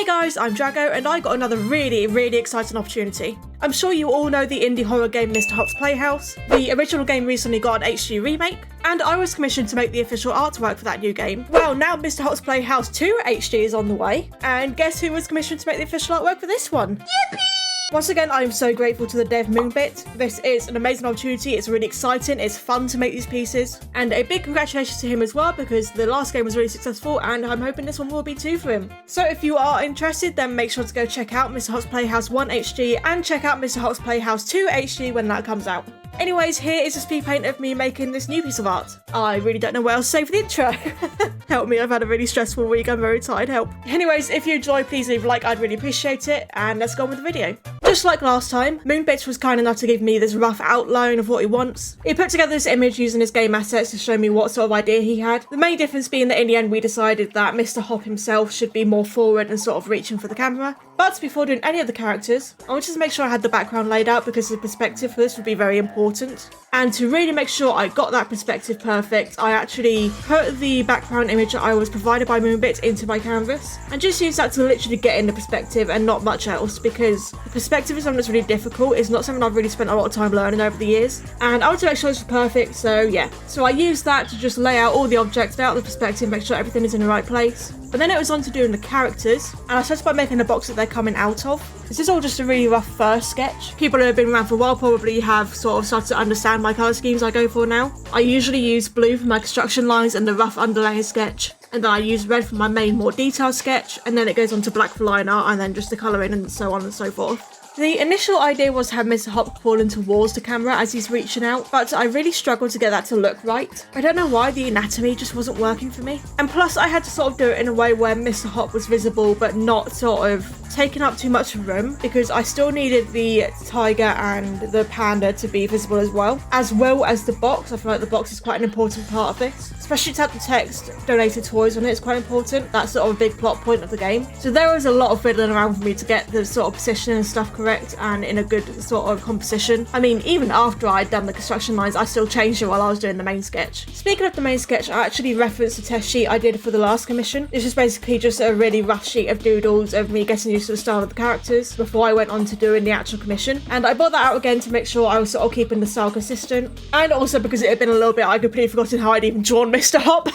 Hey guys, I'm Drago and I got another really exciting opportunity. I'm sure you all know the indie horror game Mr. Hopp's Playhouse. The original game recently got an HD remake, and I was commissioned to make the official artwork for that new game. Well, now Mr. Hopp's Playhouse 2 HD is on the way, and guess who was commissioned to make the official artwork for this one? Yippee! Once again, I am so grateful to the dev Moonbit. This is an amazing opportunity, it's really exciting, it's fun to make these pieces, and a big congratulations to him as well because the last game was really successful and I'm hoping this one will be too for him. So if you are interested, then make sure to go check out Mr. Hopp's Playhouse 1 HD and check out Mr. Hopp's Playhouse 2 HD when that comes out. Anyways, here is a speed paint of me making this new piece of art. I really don't know what else to say for the intro. Help me, I've had a really stressful week, I'm very tired, help. Anyways, if you enjoy, please leave a like, I'd really appreciate it, and let's go on with the video. Just like last time, Moonbit was kind enough to give me this rough outline of what he wants. He put together this image using his game assets to show me what sort of idea he had. The main difference being that in the end we decided that Mr. Hopp himself should be more forward and sort of reaching for the camera. But before doing any of the characters, I wanted to make sure I had the background laid out because the perspective for this would be very important. And to really make sure I got that perspective perfect, I actually put the background image that I was provided by Moonbit into my canvas and just used that to literally get in the perspective and not much else, because the perspective is something that's really difficult. It's not something I've really spent a lot of time learning over the years, and I wanted to make sure this was perfect, so yeah. So I used that to just lay out all the objects, lay out the perspective, make sure everything is in the right place. But then it was on to doing the characters, and I started by making the box that they're coming out of. This is all just a really rough first sketch. People who have been around for a while probably have sort of started to understand my colour schemes I go for now. I usually use blue for my construction lines and the rough underlaying sketch, and then I use red for my main more detailed sketch, and then it goes on to black for line art and then just the colouring and so on and so forth. The initial idea was to have Mr. Hopp crawling towards the camera as he's reaching out, but I really struggled to get that to look right. I don't know why, the anatomy just wasn't working for me. And plus I had to sort of do it in a way where Mr. Hopp was visible but not sort of taking up too much room, because I still needed the tiger and the panda to be visible as well as the box. I feel like the box is quite an important part of this, especially to have the text donated toys on it. It's quite important. That's sort of a big plot point of the game. So there was a lot of fiddling around for me to get the sort of position and stuff correct and in a good sort of composition. I mean, even after I'd done the construction lines, I still changed it while I was doing the main sketch. Speaking of the main sketch, I actually referenced the test sheet I did for the last commission. This is basically just a really rough sheet of doodles of me getting used to the style of the characters before I went on to doing the actual commission. And I brought that out again to make sure I was sort of keeping the style consistent, and also because it had been a little bit, I completely forgotten how I'd even drawn Mr. Hopp.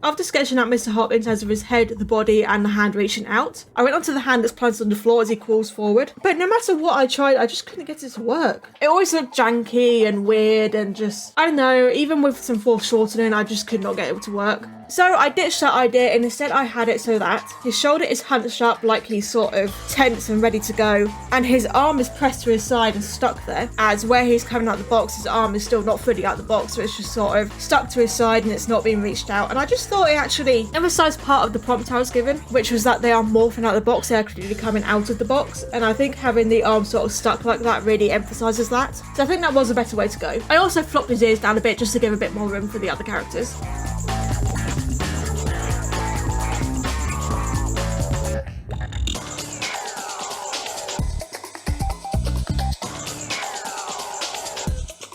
After sketching out Mr. Hopp in terms of his head, the body and the hand reaching out, I went onto the hand that's planted on the floor as he crawls forward. But no matter what I tried, I just couldn't get it to work. It always looked janky and weird and just, I don't know, even with some foreshortening, I just could not get it to work. So I ditched that idea and instead I had it so that his shoulder is hunched up like he's sort of tense and ready to go, and his arm is pressed to his side and stuck there, as where he's coming out the box, his arm is still not fully out the box, so it's just sort of stuck to his side and it's not being reached out. And I just thought it actually emphasised part of the prompt I was given, which was that they are morphing out the box, they're actually coming out of the box, and I think having the arm sort of stuck like that really emphasises that. So I think that was a better way to go. I also flopped his ears down a bit just to give a bit more room for the other characters.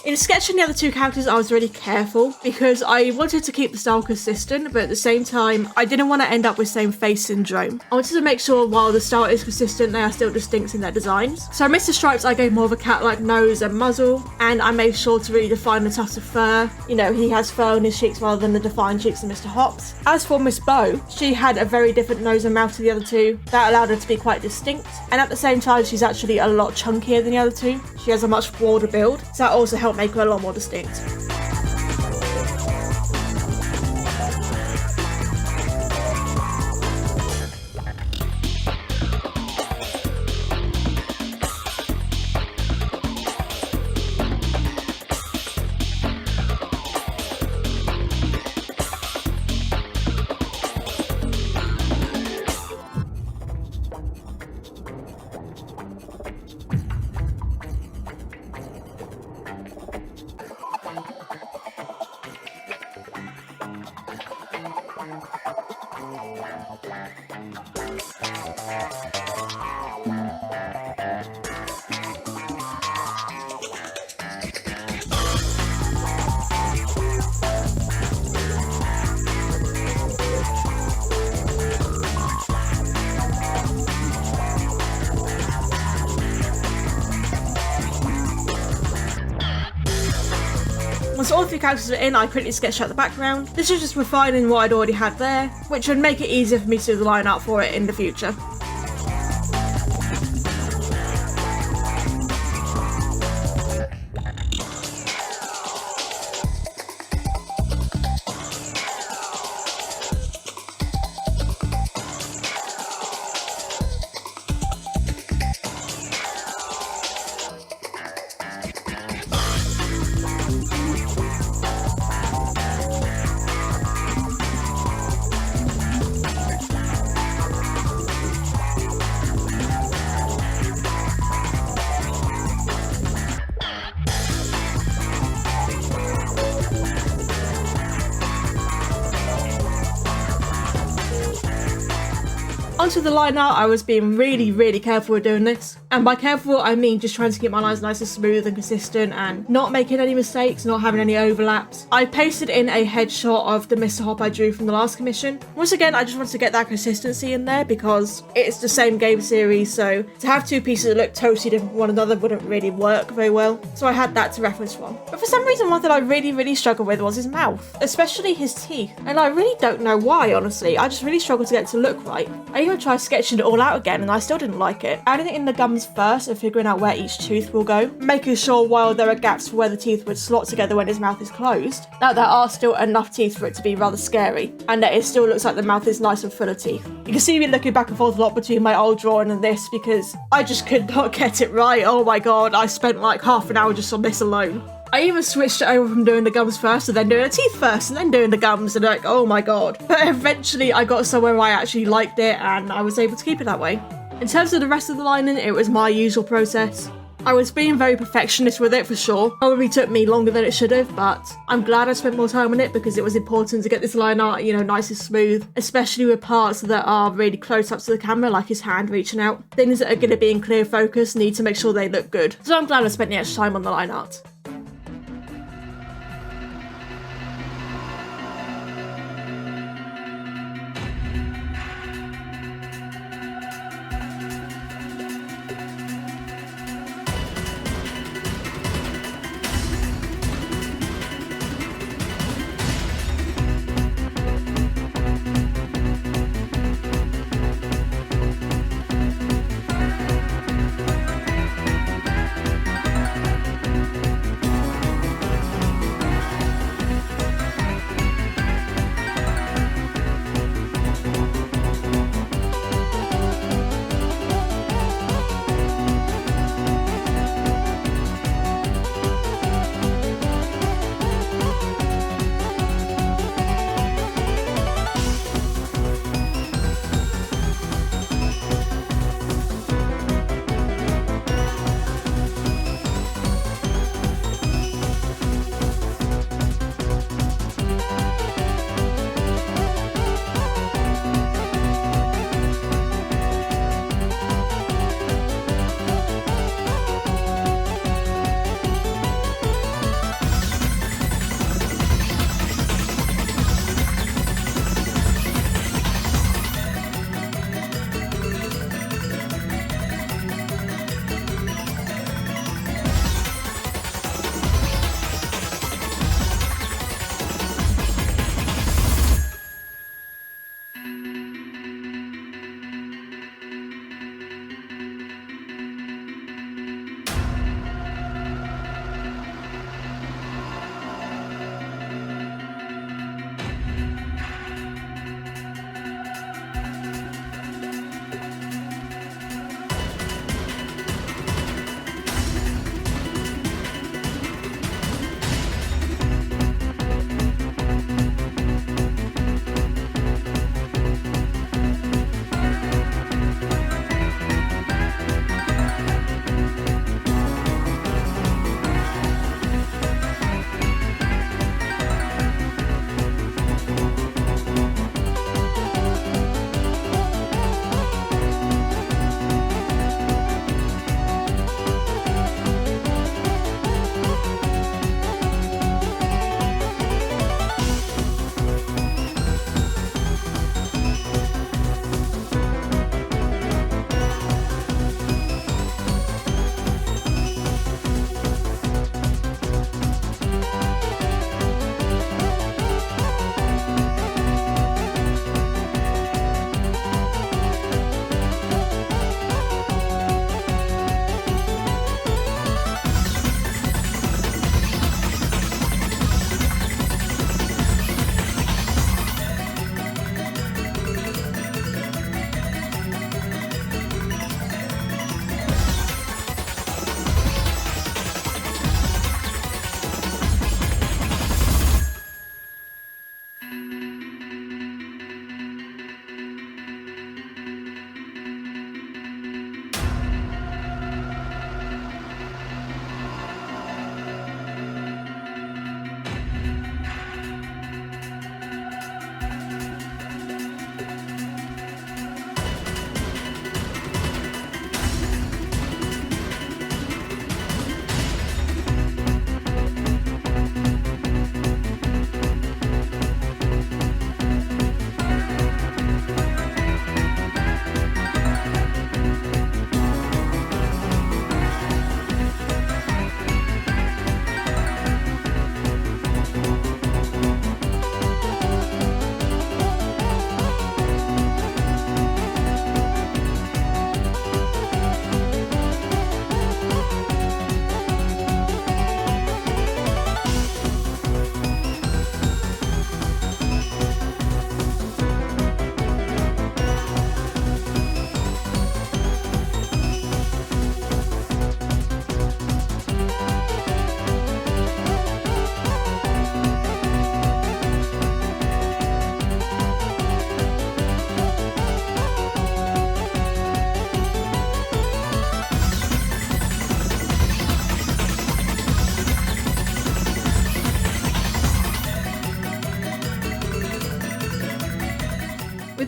In sketching the other two characters, I was really careful because I wanted to keep the style consistent, but at the same time, I didn't want to end up with same face syndrome. I wanted to make sure while the style is consistent, they are still distinct in their designs. So I missed the stripes, I gave more of a cat-like nose and muzzle, and I made sure to really define the tufts of fur. You know, he has fur on his cheeks rather than the defined cheeks of Mr. Hopp's. As for Miss Bo, she had a very different nose and mouth to the other two. That allowed her to be quite distinct, and at the same time, she's actually a lot chunkier than the other two. She has a much broader build, so that also helped make her a lot more distinct. Once all 3 characters are in, I quickly sketched out the background. This is just refining what I'd already had there, which would make it easier for me to do the line art for it in the future. Onto the line art, I was being really careful with doing this. And by careful, I mean just trying to keep my lines nice and smooth and consistent and not making any mistakes, not having any overlaps. I pasted in a headshot of the Mr. Hopp I drew from the last commission. Once again, I just wanted to get that consistency in there because it's the same game series, so to have 2 pieces that look totally different from one another wouldn't really work very well. So I had that to reference from. But for some reason, one that I really struggled with was his mouth, especially his teeth. And I really don't know why, honestly. I just really struggled to get it to look right. I even tried sketching it all out again and I still didn't like it. Adding it in the gums first and figuring out where each tooth will go, making sure while there are gaps for where the teeth would slot together when his mouth is closed, that there are still enough teeth for it to be rather scary, and that it still looks like the mouth is nice and full of teeth. You can see me looking back and forth a lot between my old drawing and this because I just could not get it right. Oh my god, I spent like half an hour just on this alone. I even switched it over from doing the gums first and then doing the teeth first and then doing the gums and like, oh my god. But eventually I got somewhere where I actually liked it and I was able to keep it that way. In terms of the rest of the lining, it was my usual process. I was being very perfectionist with it for sure. Probably took me longer than it should have, but I'm glad I spent more time on it because it was important to get this line art, you know, nice and smooth, especially with parts that are really close up to the camera, like his hand reaching out. Things that are going to be in clear focus need to make sure they look good. So I'm glad I spent the extra time on the line art.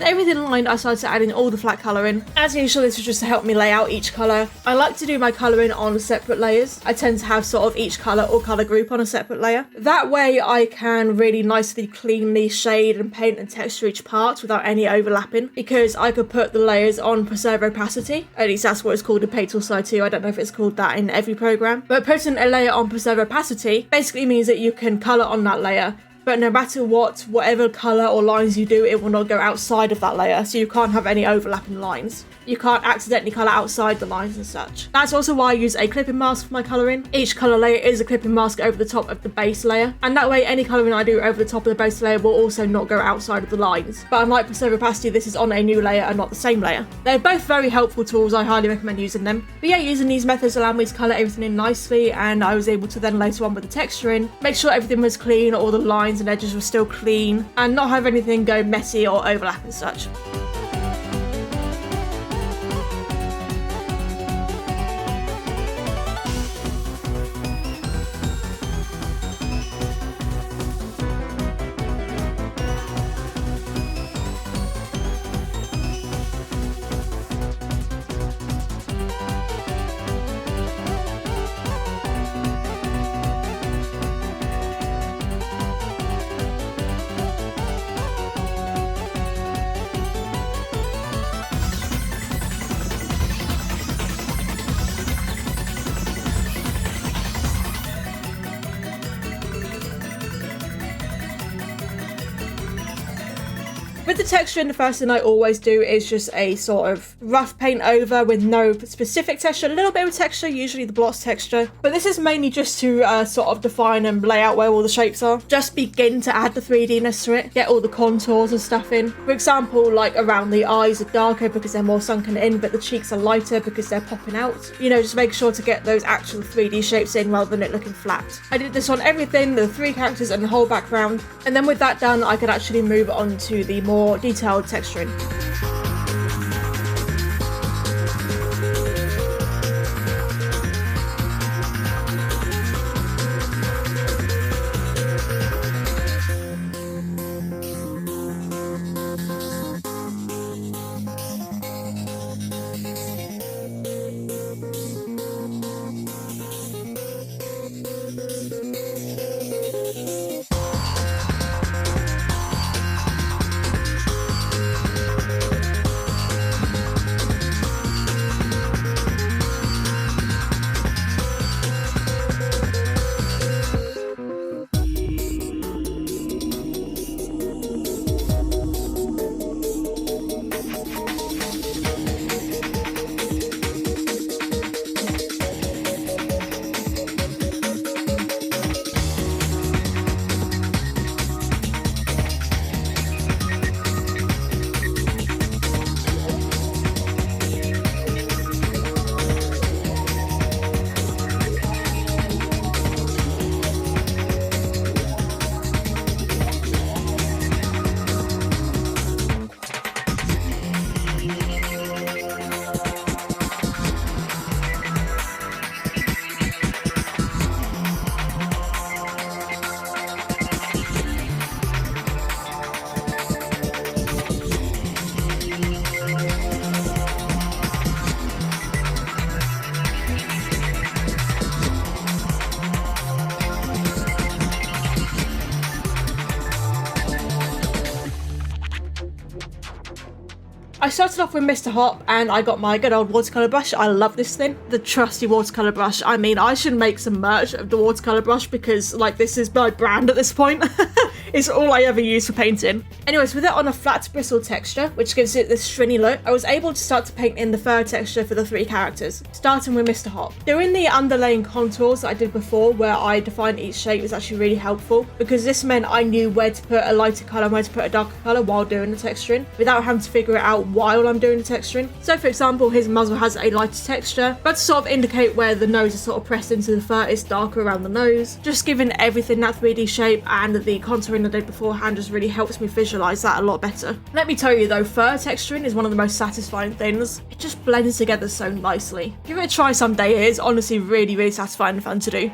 everything lined, I started adding all the flat colouring. As usual, this was just to help me lay out each colour. I like to do my colouring on separate layers. I tend to have sort of each colour or colour group on a separate layer. That way I can really nicely, cleanly shade and paint and texture each part without any overlapping, because I could put the layers on preserve opacity. At least that's what it's called in Paint Tool Side 2. I don't know if it's called that in every program. But putting a layer on preserve opacity basically means that you can colour on that layer, but no matter whatever colour or lines you do, it will not go outside of that layer, so you can't have any overlapping lines. You can't accidentally colour outside the lines and such. That's also why I use a clipping mask for my colouring. Each colour layer is a clipping mask over the top of the base layer, and that way any colouring I do over the top of the base layer will also not go outside of the lines. But unlike preserve opacity, this is on a new layer and not the same layer. They're both very helpful tools, I highly recommend using them. But yeah, using these methods allowed me to colour everything in nicely, and I was able to then later on with the texturing, make sure everything was clean, all the lines and edges were still clean, and not have anything go messy or overlap and such. With the texturing, the first thing I always do is just a sort of rough paint over with no specific texture, a little bit of texture, usually the blotch texture. But this is mainly just to sort of define and lay out where all the shapes are. Just begin to add the 3D-ness to it, get all the contours and stuff in. For example, like around the eyes are darker because they're more sunken in, but the cheeks are lighter because they're popping out. You know, just make sure to get those actual 3D shapes in rather than it looking flat. I did this on everything, the 3 characters and the whole background. And then with that done, I could actually move on to the more detailed texturing. I started off with Mr. Hopp and I got my good old watercolour brush. I love this thing. The trusty watercolour brush. I mean, I should make some merch of the watercolour brush because, like, this is my brand at this point. It's all I ever use for painting. Anyways, with it on a flat bristle texture, which gives it this stringy look, I was able to start to paint in the fur texture for the 3 characters, starting with Mr. Hopp. Doing the underlaying contours that I did before, where I defined each shape, was actually really helpful because this meant I knew where to put a lighter colour and where to put a darker colour while doing the texturing, without having to figure it out while I'm doing the texturing. So for example, his muzzle has a lighter texture, but to sort of indicate where the nose is sort of pressed into the fur, it's darker around the nose. Just giving everything that 3D shape, and the contouring I did beforehand just really helps me visualise that a lot better. Let me tell you though, fur texturing is one of the most satisfying things. It just blends together so nicely. Give it a try someday, it is honestly really, really satisfying and fun to do.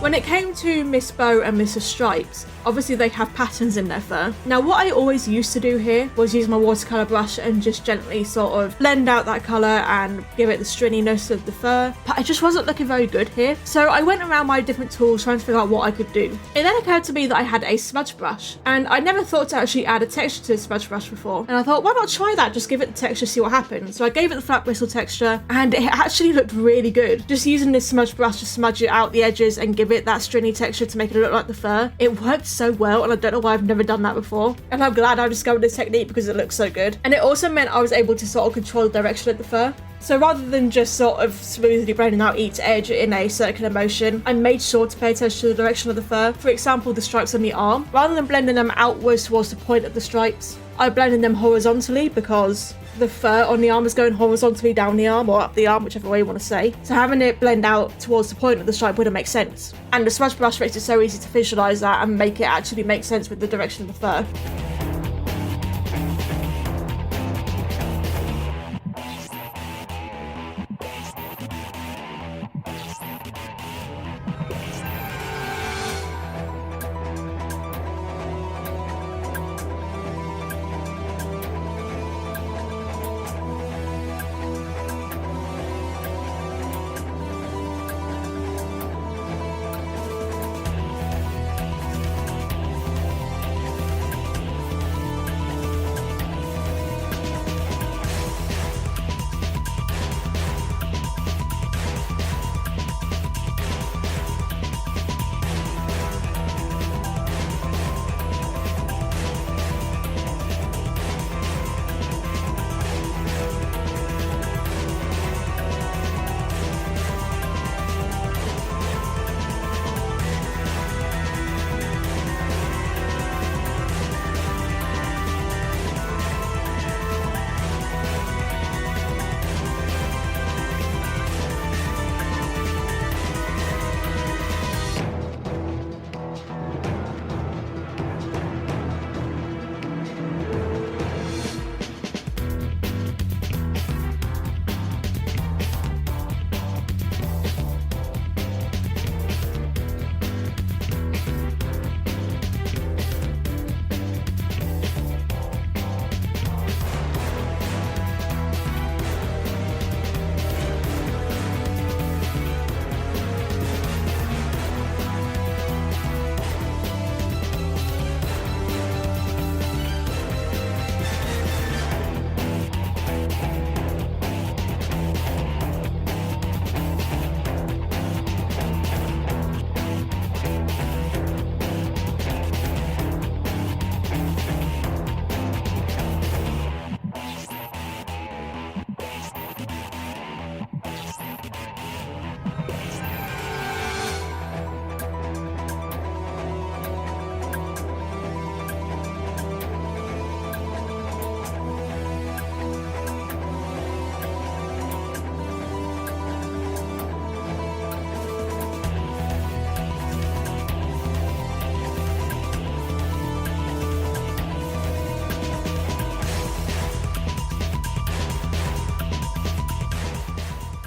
When it came to Miss Bow and Mr. Stripes, obviously they have patterns in their fur. Now what I always used to do here was use my watercolour brush and just gently sort of blend out that colour and give it the stringiness of the fur, but it just wasn't looking very good here. So I went around my different tools trying to figure out what I could do. It then occurred to me that I had a smudge brush, and I never thought to actually add a texture to the smudge brush before, and I thought, why not try that, just give it the texture, see what happens. So I gave it the flat bristle texture, and it actually looked really good. Just using this smudge brush to smudge it out the edges and give it that stringy texture to make it look like the fur, it worked so well, and I don't know why I've never done that before, and I'm glad I discovered this technique because it looks so good. And it also meant I was able to sort of control the direction of the fur. So rather than just sort of smoothly blending out each edge in a circular motion, I made sure to pay attention to the direction of the fur. For example, the stripes on the arm. Rather than blending them outwards towards the point of the stripes, I blended them horizontally because the fur on the arm is going horizontally down the arm or up the arm, whichever way you want to say. So having it blend out towards the point of the stripe wouldn't make sense. And the smudge brush makes it so easy to visualise that and make it actually make sense with the direction of the fur.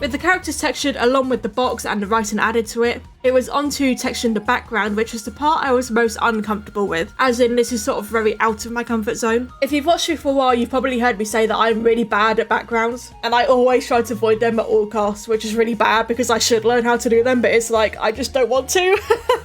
With the characters textured along with the box and the writing added to it, it was onto texturing the background, which was the part I was most uncomfortable with, as in this is sort of very out of my comfort zone. If you've watched me for a while, you've probably heard me say that I'm really bad at backgrounds, and I always try to avoid them at all costs, which is really bad because I should learn how to do them, but it's like, I just don't want to,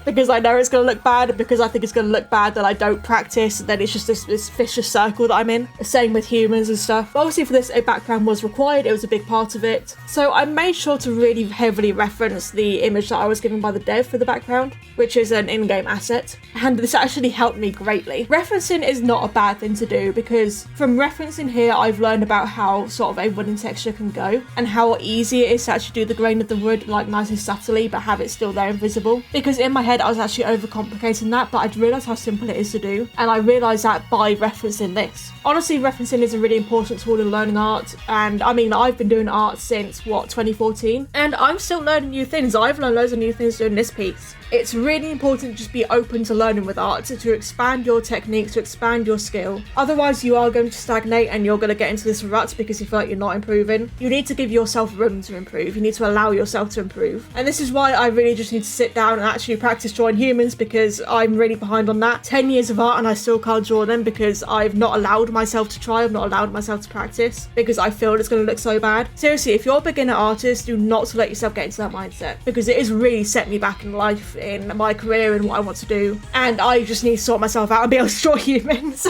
because I know it's going to look bad, and because I think it's going to look bad that I don't practice, and then it's just this vicious circle that I'm in. Same with humans and stuff. But obviously for this, a background was required, it was a big part of it, so I made sure to really heavily reference the image that I was given by the dev for the background, which is an in-game asset, and this actually helped me greatly. Referencing is not a bad thing to do, because from referencing here I've learned about how sort of a wooden texture can go, and how easy it is to actually do the grain of the wood like nice and subtly but have it still there invisible, because in my head I was actually overcomplicating that, but I'd realised how simple it is to do, and I realised that by referencing this. Honestly, referencing is a really important tool in learning art, and I mean, I've been doing art since, what, 2014? And I'm still learning new things. I've learned loads of new things doing this piece. It's really important to just be open to learning with art, to expand your techniques, to expand your skill. Otherwise, you are going to stagnate and you're going to get into this rut because you feel like you're not improving. You need to give yourself room to improve. You need to allow yourself to improve. And this is why I really just need to sit down and actually practice drawing humans, because I'm really behind on that. 10 years of art and I still can't draw them because I've not allowed myself to try. I've not allowed myself to practice because I feel it's going to look so bad. Seriously, if you're a beginner artist, do not let yourself get into that mindset, because it has really set me back in life, in my career, and what I want to do. And I just need to sort myself out and be able to draw humans.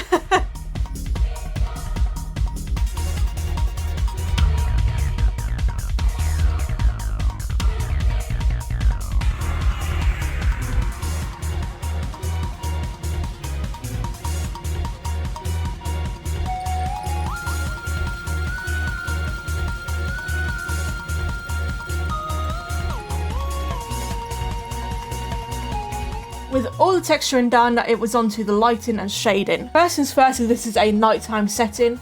With all the texturing done, it was onto the lighting and shading. First things first, this is a nighttime setting.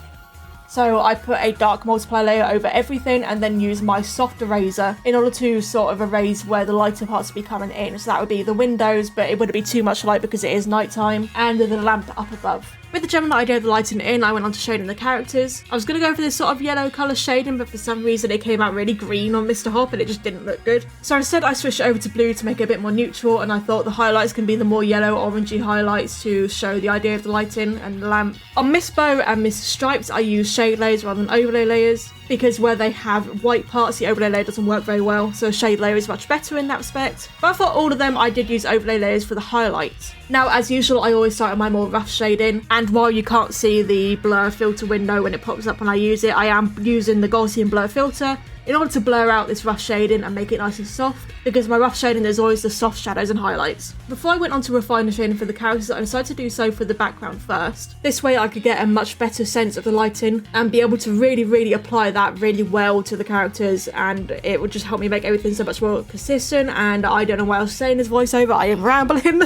So I put a dark multiply layer over everything and then use my soft eraser in order to sort of erase where the lighter parts would be coming in. So that would be the windows, but it wouldn't be too much light because it is nighttime, and the lamp up above. With the general idea of the lighting in, I went on to shading the characters. I was going to go for this sort of yellow colour shading, but for some reason it came out really green on Mr. Hopp and it just didn't look good. So instead I switched it over to blue to make it a bit more neutral, and I thought the highlights can be the more yellow orangey highlights to show the idea of the lighting and the lamp. On Miss Bow and Miss Stripes I used shade layers rather than overlay layers, because where they have white parts, the overlay layer doesn't work very well, so a shade layer is much better in that respect. But for all of them, I did use overlay layers for the highlights. Now, as usual, I always start with my more rough shading, and while you can't see the blur filter window when it pops up when I use it, I am using the Gaussian blur filter in order to blur out this rough shading and make it nice and soft, because my rough shading is always the soft shadows and highlights. Before I went on to refine the shading for the characters, I decided to do so for the background first. This way I could get a much better sense of the lighting and be able to really apply that really well to the characters, and it would just help me make everything so much more consistent. And I don't know why I was saying this voiceover, I am rambling.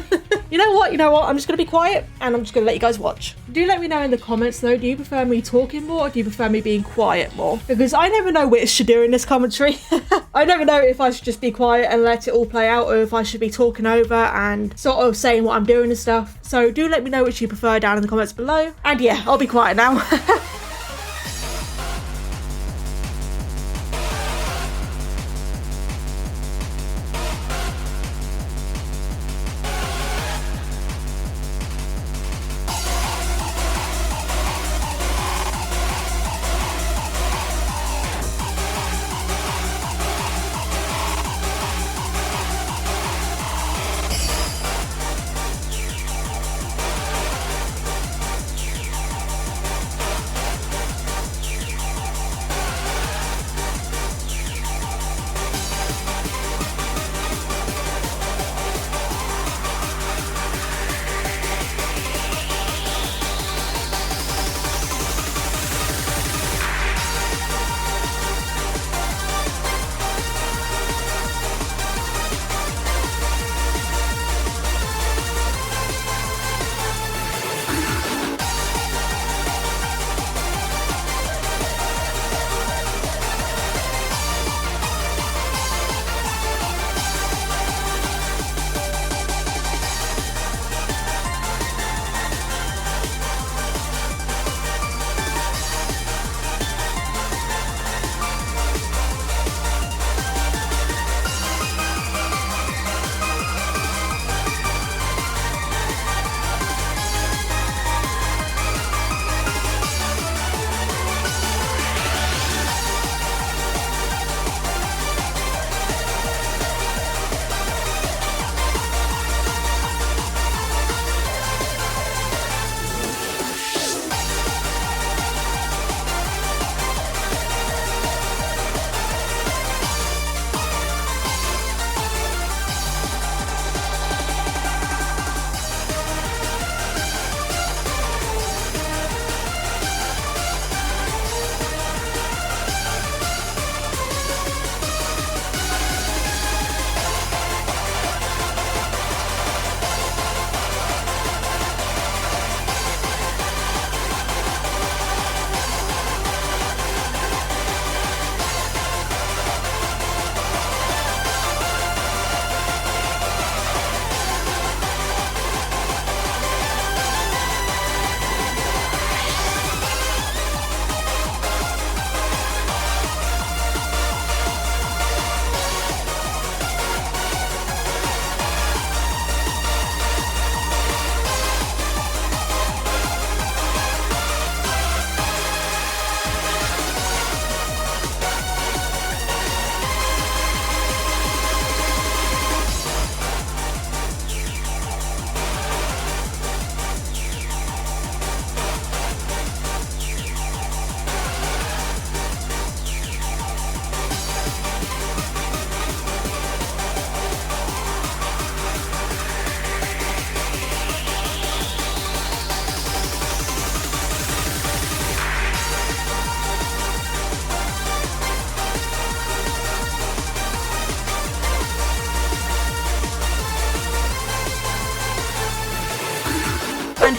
You know what, I'm just going to be quiet and I'm just going to let you guys watch. Do let me know in the comments though, do you prefer me talking more or do you prefer me being quiet more? Because I never know which to do in this commentary. I never know if I should just be quiet and let it all play out, or if I should be talking over and sort of saying what I'm doing and stuff. So do let me know which you prefer down in the comments below. And yeah, I'll be quiet now.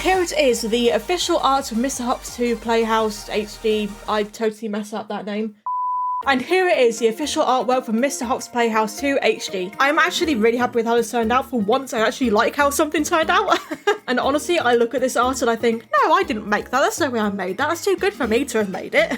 here it is, the official art of Mr. Hopp's 2 Playhouse HD. I totally messed up that name. And here it is, the official artwork from Mr. Hopp's Playhouse 2 HD. I'm actually really happy with how this turned out. For once, I actually like how something turned out. And honestly, I look at this art and I think, no, I didn't make that. That's no way I made that. That's too good for me to have made it.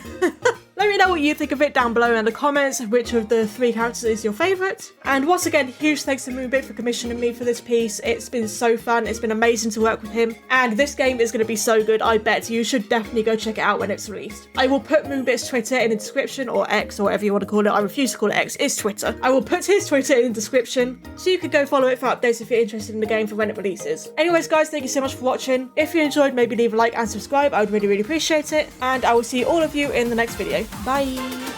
Let me know what you think of it down below in the comments, which of the 3 characters is your favourite. And once again, huge thanks to Moonbit for commissioning me for this piece. It's been so fun, it's been amazing to work with him, and this game is going to be so good, I bet. You should definitely go check it out when it's released. I will put Moonbit's Twitter in the description, or X, or whatever you want to call it. I refuse to call it X, it's Twitter. I will put his Twitter in the description, so you can go follow it for updates if you're interested in the game for when it releases. Anyways guys, thank you so much for watching. If you enjoyed, maybe leave a like and subscribe, I would really appreciate it, and I will see all of you in the next video. Bye!